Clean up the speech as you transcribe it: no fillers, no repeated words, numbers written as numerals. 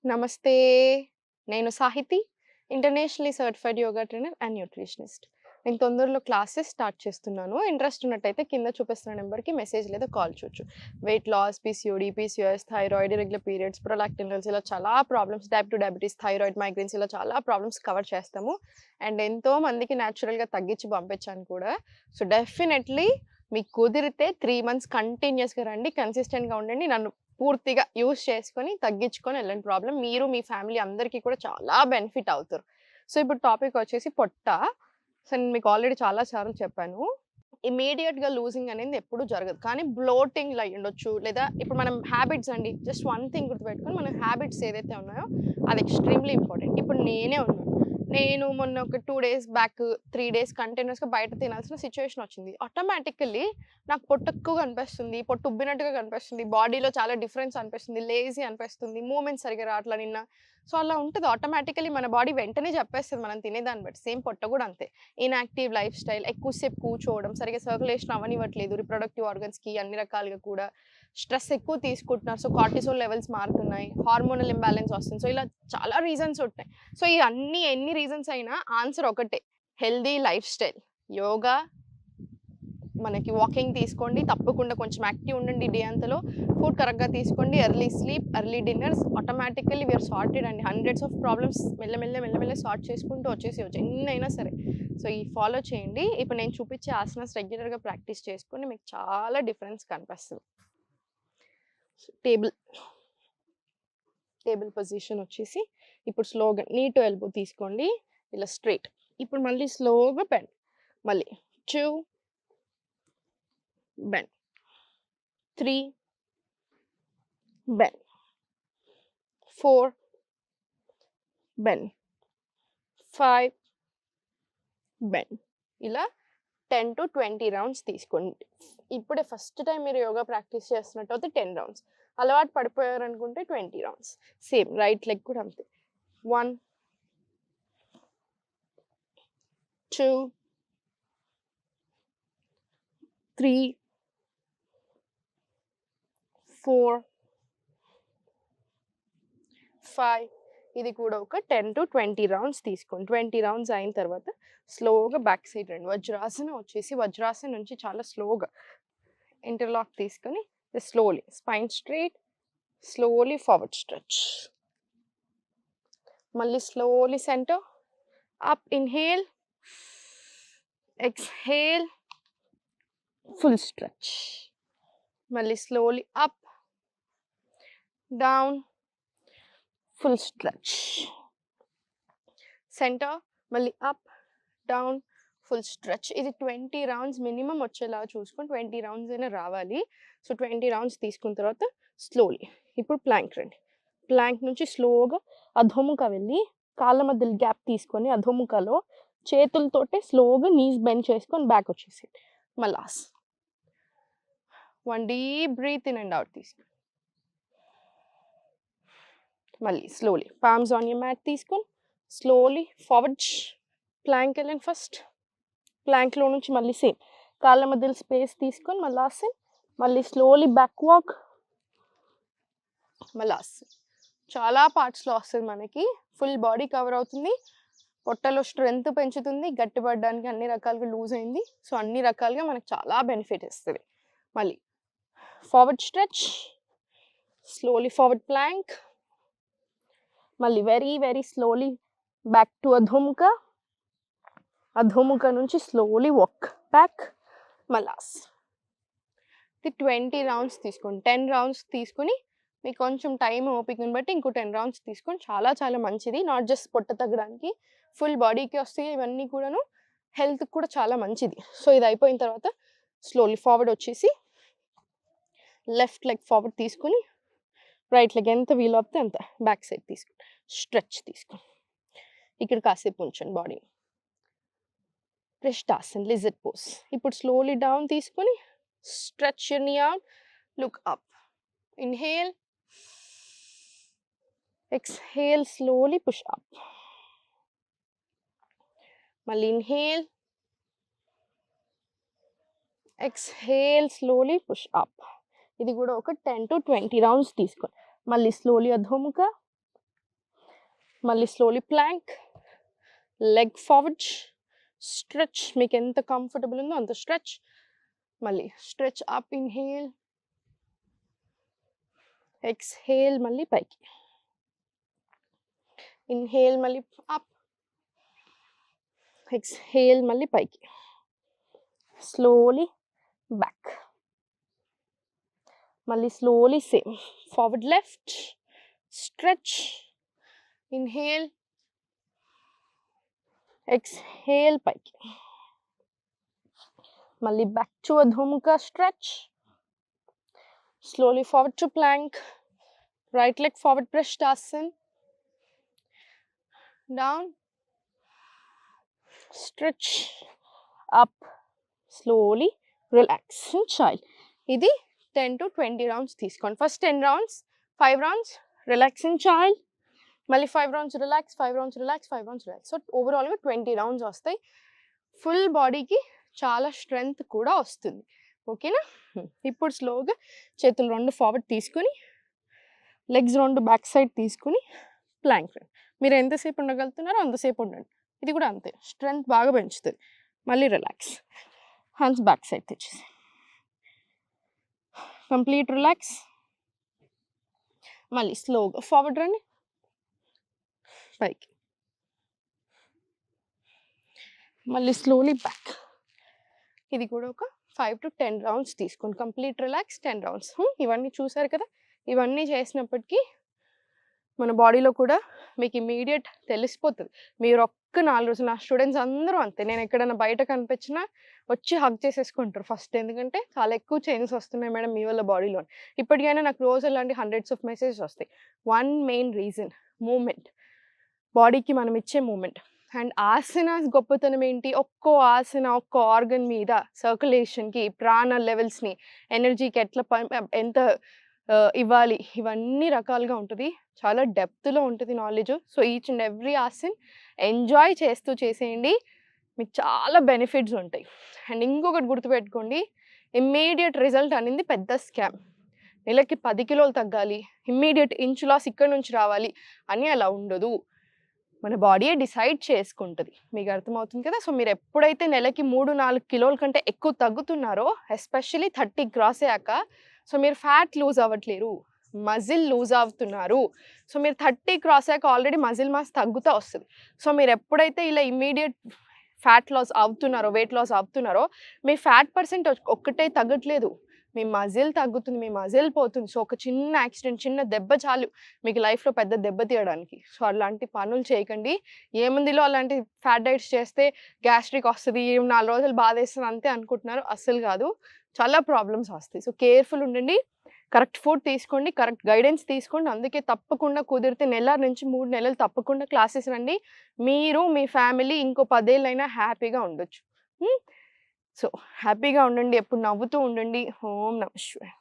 నమస్తే. నేను Sahithi. Internationally certified yoga trainer and nutritionist. నేను తొందరలో క్లాసెస్ స్టార్ట్ చేస్తున్నాను. ఇంట్రెస్ట్ ఉన్నట్టయితే కింద చూపిస్తున్న నెంబర్‌కి మెసేజ్ లేదా కాల్ చేయొచ్చు. Weight loss, PCOD, PCOS, thyroid, irregular periods, prolactin levels ఇలా చాలా problems, type 2 diabetes, thyroid, migraines ఇలా చాలా ప్రాబ్లమ్స్ కవర్ చేస్తాము. అండ్ ఎంతో మందికి న్యాచురల్‌గా తగ్గించి పంపించాను కూడా. సో, డెఫినెట్‌లీ మీకు కుదిరితే 3 మంత్స్ కంటిన్యూయస్‌గా రండి. కన్సిస్టెంట్‌గా ఉండండి. నన్ను పూర్తిగా యూజ్ చేసుకొని, తగ్గించుకొని ఎళ్ళండి ప్రాబ్లమ్. మీరు, మీ ఫ్యామిలీ అందరికీ కూడా చాలా బెనిఫిట్ అవుతారు. సో, ఇప్పుడు టాపిక్ వచ్చేసి పొట్ట. సో, నేను మీకు ఆల్రెడీ చాలా సార్లు చెప్పాను. ఇమ్మీడియేట్‌గా లూజింగ్ అనేది ఎప్పుడు జరగదు. కానీ బ్లోటింగ్‌లో అయ్యుండొచ్చు. లేదా ఇప్పుడు మనం హ్యాబిట్స్ అండి. జస్ట్ వన్ థింగ్ గుర్తుపెట్టుకొని మన హ్యాబిట్స్ ఏదైతే ఉన్నాయో అది ఎక్స్‌ట్రీమ్‌లీ ఇంపార్టెంట్. ఇప్పుడు నేనే ఉన్నాను. నేను మొన్న ఒక 2 డేస్ బ్యాక్ 3 డేస్ కంటిన్యూయస్‌గా బయట తినాల్సిన సిట్యుయేషన్ వచ్చింది. ఆటోమేటికల్లీ నాకు పొట్ట ఎక్కువగా అనిపిస్తుంది. పొట్ట ఉబ్బినట్టుగా కనిపిస్తుంది. బాడీలో చాలా డిఫరెన్స్ అనిపిస్తుంది. లేజీ అనిపిస్తుంది. మూవ్‌మెంట్ సరిగ్గా రావట్ల నిన్న. సో, అలా ఉంటది. ఆటోమేటికల్లీ మన బాడీ వెంటనే చెప్పేస్తది మనం తినేదాన్ని బట్టి. సేమ్ పొట్ట కూడా అంతే. ఇన్‌యాక్టివ్ లైఫ్ స్టైల్, ఎక్కువసేపు కూర్చోవడం, సరిగ్గా సర్క్యులేషన్ అవ్వనివ్వట్లేదు రిప్రొడక్టివ్ ఆర్గన్స్‌కి అన్ని రకాలుగా కూడా. స్ట్రెస్ ఎక్కువ తీసుకుంటున్నారు. సో, కార్టిసోల్ లెవెల్స్ మారుతున్నాయి. హార్మోనల్ ఇంబాలెన్స్ వస్తుంది. సో, ఇలా చాలా రీజన్స్ ఉంటాయి. సో, ఈ ఎన్ని రీజన్స్ అయినా ఆన్సర్ ఒకటే. Healthy life style. యోగా, మనకి వాకింగ్ తీసుకోండి. తప్పకుండా కొంచెం యాక్టివ్ ఉండండి డే అంతలో. ఫుడ్ కరెక్ట్‌గా తీసుకోండి. Early sleep, early dinners automatically we are sorted అండి. హండ్రెడ్స్ ఆఫ్ ప్రాబ్లమ్స్ మెల్లమెల్ల సార్ట్ చేసుకుంటూ వచ్చేసేయొచ్చు. ఎన్నైనా సరే. సో, ఈ ఫాలో చేయండి. ఇప్పుడు నేను చూపించే ఆసనాస్ రెగ్యులర్‌గా ప్రాక్టీస్ చేసుకోండి. మీకు చాలా డిఫరెన్స్ కనిపిస్తది. టేబుల్. టేబుల్ పొజిషన్ వచ్చేసి ఇప్పుడు స్లోగా నీ టు ఎల్బో తీసుకోండి. ఇలా స్ట్రెయిట్. ఇప్పుడు మళ్ళీ స్లోగా బెండ్. మళ్ళీ 2 బెండ్. 3 బెండ్. 4 బెండ్. 5 బెండ్. ఇలా 10-20 రౌండ్స్ తీసుకోండి. ఇప్పుడే ఫస్ట్ టైం మీరు యోగా ప్రాక్టీస్ చేస్తున్నట్టయితే 10 రౌండ్స్. అలవాటు పడిపోయారనుకుంటే 20 రౌండ్స్. సేమ్ రైట్ లెగ్ కూడా అంతే. 1 2 3 4 5 ఇది కూడా ఒక 10-20 రౌండ్స్ తీసుకోండి. 20 రౌండ్స్ అయిన తర్వాత స్లోగా బ్యాక్ సైడ్ రండి. వజ్రాసనం వచ్చేసి వజ్రాసనం నుంచి చాలా స్లోగా ఇంటర్లాక్ తీసుకొని slowly spine straight, slowly forward stretch. మళ్ళీ slowly centre up, inhale, exhale, full stretch. మళ్ళీ slowly up, down, full stretch. Centre, మళ్ళీ అప్, డౌన్, ఫుల్ స్ట్రెచ్. ఇది 20 రౌండ్స్ మినిమం వచ్చేలా చూసుకొని 20 రౌండ్స్ అయినా రావాలి. సో, 20 రౌండ్స్ తీసుకున్న తర్వాత స్లోలీ ఇప్పుడు ప్లాంక్ రండి. ప్లాంక్ నుంచి స్లోగా అధోముఖ వెళ్ళి కాళ్ళ మధ్యలో గ్యాప్ తీసుకొని అధోముఖలో చేతులతోటే స్లోగా నీస్ బెండ్ చేసుకొని బ్యాక్ వచ్చేసేయండి. మలాస్ 1 deep breath in and out తీసుకోండి. మళ్ళీ slowly palms on your mat తీసుకొని స్లోలీ ఫార్వర్డ్ ప్లాంక్ వెళ్ళండి. ఫస్ట్ ప్లాంక్లో నుంచి మళ్ళీ సేమ్ కాళ్ళ మధ్యలో స్పేస్ తీసుకొని మలాసన్, మళ్ళీ స్లోలీ బ్యాక్ వాక్, మలాసన్. చాలా పార్ట్స్లో వస్తుంది మనకి. ఫుల్ బాడీ కవర్ అవుతుంది. పొట్టలో స్ట్రెంగ్త్ పెంచుతుంది. గట్టిపడడానికి అన్ని రకాలుగా లూజ్ అయింది. సో, అన్ని రకాలుగా మనకు చాలా బెనిఫిట్ ఇస్తుంది. మళ్ళీ forward stretch, slowly forward plank, మళ్ళీ వెరీ స్లోలీ బ్యాక్ టు అధోముఖ. అధోముఖ నుంచి స్లోలీ వాక్ బ్యాక్, మలాస్. ఇది 20 రౌండ్స్ తీసుకోండి. 10 రౌండ్స్ తీసుకొని మీకు కొంచెం టైం ఓపికని బట్టి ఇంకో 10 రౌండ్స్ తీసుకొని చాలా మంచిది. నాట్ జస్ట్ పొట్ట తగ్గడానికి, ఫుల్ బాడీకి వస్తాయి ఇవన్నీ కూడాను. హెల్త్కి కూడా చాలా మంచిది. సో, ఇది అయిపోయిన తర్వాత స్లోలీ ఫార్వర్డ్ వచ్చేసి లెఫ్ట్ లెగ్ ఫార్వర్డ్ తీసుకొని రైట్ లెగ్ ఎంత వీలు అవుతే అంత బ్యాక్ సైడ్ తీసుకోండి. స్ట్రెచ్ తీసుకోండి. ఇక్కడ కాసేపు ఉంచండి బాడీ. ప్రిష్టాసన్ లిజర్డ్ పోజ్. ఇప్పుడు స్లోలీ డౌన్ తీసుకొని stretch your knee out, look up. Inhale, exhale, slowly push up. మళ్ళీ inhale, exhale, slowly push up. ఇది కూడా ఒక 10-20 రౌండ్స్ తీసుకోండి. మళ్ళీ స్లోలీ అధోముఖ, మళ్ళీ slowly plank, leg forward, stretch, మీకు ఎంత కంఫర్టబుల్ ఉందో అంత స్ట్రెచ్. మళ్ళీ స్ట్రెచ్ అప్, ఇన్హేల్, ఎక్స్హేల్, మళ్ళీ పైకి, ఇన్హేల్ మళ్ళీ అప్, ఎక్స్హేల్ మళ్ళీ పైకి, స్లోలీ బ్యాక్, మళ్ళీ slowly same forward left, stretch, inhale, exhale పైకి, మళ్ళీ బ్యాక్ టు అధోముఖ stretch, slowly forward to plank, right leg forward prashtasana, down, stretch, up, slowly relax and child. Idi 10 to 20 rounds తీసుకోండి. First 10 rounds, 5 rounds relax and child, మళ్ళీ 5 rounds relax, 5 rounds relax, 5 rounds relax. So ఓవరాల్గా 20 rounds వస్తాయి. Full బాడీకి చాలా strength కూడా వస్తుంది. ఓకేనా? ఇప్పుడు స్లోగా చేతులు 2 ఫార్వర్డ్ తీసుకుని, లెగ్స్ 2 బ్యాక్ సైడ్ తీసుకుని ప్లాంక్. మీరు ఎంతసేపు ఉండగలుగుతున్నారో అంతసేపు ఉండండి. ఇది కూడా అంతే, స్ట్రెంగ్త్ బాగా పెంచుతుంది. మళ్ళీ రిలాక్స్, హ్యాండ్స్ బ్యాక్ సైడ్ తెచ్చేసి కంప్లీట్ రిలాక్స్. మళ్ళీ స్లోగా ఫార్వర్డ్ రండి, పైకి, మళ్ళీ స్లోలీ బ్యాక్. ఇది కూడా ఒక 5 to 10 rounds తీసుకోండి. Complete relax 10 rounds. ఇవన్నీ చూసారు కదా, ఇవన్నీ చేసినప్పటికీ మన బాడీలో కూడా మీకు ఇమీడియట్ తెలిసిపోతుంది. మీరు ఒక్క 4 రోజులు, నా స్టూడెంట్స్ అందరూ అంతే, నేను ఎక్కడైనా బయట కనిపించినా వచ్చి హగ్ చేసేసుకుంటారు ఫస్ట్. ఎందుకంటే చాలా ఎక్కువ చేంజెస్ వస్తున్నాయి మేడం మీ వల్ల బాడీలో. ఇప్పటికైనా నాకు రోజు అలాంటి హండ్రెడ్స్ ఆఫ్ మెసేజెస్ వస్తాయి. వన్ మెయిన్ రీజన్ మూమెంట్, బాడీకి మనం ఇచ్చే మూమెంట్. అండ్ ఆసనాస్ గొప్పతనం ఏంటి, ఒక్కో ఆసన ఒక్కో ఆర్గన్ మీద సర్క్యులేషన్కి, ప్రాణ లెవెల్స్ని, ఎనర్జీకి ఎట్లా ఎంత ఇవ్వాలి, ఇవన్నీ రకాలుగా ఉంటుంది. చాలా డెప్త్లో ఉంటుంది knowledge. So each and every ఆసన్ ఎంజాయ్ చేస్తూ చేసేయండి, మీకు చాలా బెనిఫిట్స్ ఉంటాయి. అండ్ ఇంకొకటి గుర్తుపెట్టుకోండి, ఇమ్మీడియట్ రిజల్ట్ అనేది పెద్ద స్కామ్. నెలకి 10 కిలోలు తగ్గాలి, ఇమ్మీడియట్ ఇంచ్ లాస్ ఇక్కడ నుంచి రావాలి అని అలా ఉండదు. మన బాడీయే డిసైడ్ చేసుకుంటుంది. మీకు అర్థమవుతుంది కదా. సో మీరు ఎప్పుడైతే నెలకి 3-4 కిలోల కంటే ఎక్కువ తగ్గుతున్నారో, ఎస్పెషలీ 30 క్రాస్ అయ్యాక, సో మీరు ఫ్యాట్ లూజ్ అవ్వట్లేరు, మజిల్ లూజ్ అవుతున్నారు. సో మీరు 30 క్రాస్ అయ్యాక ఆల్రెడీ మజిల్ మాస్ తగ్గుతూ వస్తుంది. సో మీరు ఎప్పుడైతే ఇలా ఇమ్మీడియట్ ఫ్యాట్ లాస్ అవుతున్నారో, వెయిట్ లాస్ అవుతున్నారో, మీ ఫ్యాట్ పర్సెంట్ ఒక్కటే తగ్గట్లేదు, మీ మజిల్ తగ్గుతుంది, మీ మజిల్ పోతుంది. సో ఒక చిన్న యాక్సిడెంట్, చిన్న దెబ్బ చాలు మీకు లైఫ్లో పెద్ద దెబ్బ తీయడానికి. సో అలాంటి పనులు చేయకండి. ఏముందిలో అలాంటి ఫ్యాట్ డైట్స్ చేస్తే గ్యాస్ట్రిక్ వస్తుంది, 4 రోజులు బాధేస్తుంది అంతే అనుకుంటున్నారు. అస్సలు కాదు, చాలా ప్రాబ్లమ్స్ వస్తాయి. సో కేర్ఫుల్ ఉండండి, కరెక్ట్ ఫుడ్ తీసుకోండి, కరెక్ట్ గైడెన్స్ తీసుకోండి. అందుకే తప్పకుండా కుదిరితే 1 నుంచి 3 నెలలు తప్పకుండా క్లాసెస్ రండి. మీరు మీ ఫ్యామిలీ ఇంకో 10 ఏళ్ళైనా హ్యాపీగా ఉండొచ్చు. సో హ్యాపీగా ఉండండి, ఎప్పుడు నవ్వుతూ ఉండండి. ఓం నమః శివాయ.